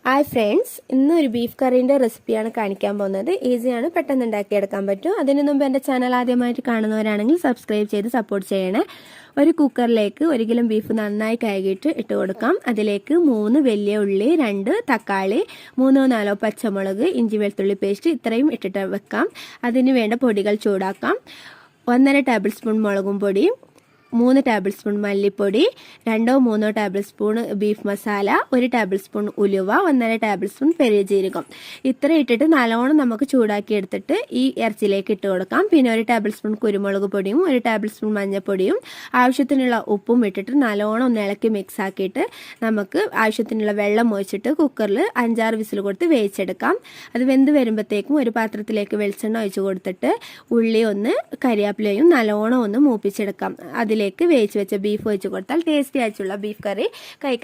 Hi friends, ഇന്നൊരു beef കറീൻ്റെ റെസിപ്പിയാണ് കാണിക്കാൻ പോകുന്നത്. ഈസിയാണ്, പെട്ടെന്ന് ഉണ്ടാക്കിയെടുക്കാൻ പറ്റും. അതിനു മുമ്പ് എൻ്റെ ചാനൽ ആദ്യമായിട്ട് കാണുന്നവരാണെങ്കിൽ സബ്സ്ക്രൈബ് ചെയ്ത് സപ്പോർട്ട് ചെയ്യണേ. ഒരു കുക്കറിലേക്ക് 1 കിലോ ബീഫ് നന്നായി കഴുകിയിട്ട് ഇട്ട് കൊടുക്കാം. അതിലേക്ക് 3 വലിയ ഉള്ളി, 2 തക്കാളി, 3-4 പച്ചമുളക്, ഇഞ്ചി വെളുത്തുള്ളി പേസ്റ്റ് ഇത്രയും ഇട്ടിട്ട് വെക്കാം. അതിന് വേണ്ട പൊടികൾ ചൂടാക്കാം. 1.5 ടേബിൾ സ്പൂൺ മുളകും പൊടി, 3 ടേബിൾ സ്പൂൺ മല്ലിപ്പൊടി, 2-3 table spoon beef masala, 1 table spoon ഉലുവ, 1.5 ടേബിൾ സ്പൂൺ പെരുംജീരകം ഇത്ര ഇട്ടിട്ട് നല്ലോണം നമുക്ക് ചൂടാക്കി എടുത്തിട്ട് ഈ ഇറച്ചിയിലേക്ക് ഇട്ട് കൊടുക്കാം. പിന്നെ 1 ടേബിൾ സ്പൂൺ കുരുമുളക് പൊടിയും 1 ടേബിൾ സ്പൂൺ മഞ്ഞൾപ്പൊടിയും ആവശ്യത്തിനുള്ള ഉപ്പും ഇട്ടിട്ട് നല്ലോണം ഒന്ന് ഇളക്കി മിക്സ് ആക്കിയിട്ട് നമുക്ക് ആവശ്യത്തിനുള്ള വെള്ളം ഒഴിച്ചിട്ട് കുക്കറിൽ 5-6 വിസിൽ കൊടുത്ത് വേവിച്ചെടുക്കാം. അത് വെന്ത് വരുമ്പോഴത്തേക്കും ഒരു പാത്രത്തിലേക്ക് വെളിച്ചെണ്ണ ഒഴിച്ച് കൊടുത്തിട്ട് ഉള്ളി ഒന്ന് കരിയാപ്പിലയും നല്ലോണം ഒന്ന് മൂപ്പിച്ചെടുക്കാം. അതിലേക്ക് വേവിച്ച് വെച്ച ബീഫ് ഒഴിച്ച് കൊടുത്താൽ ടേസ്റ്റി ആയിട്ടുള്ള ബീഫ് കറി കഴിക്കാം.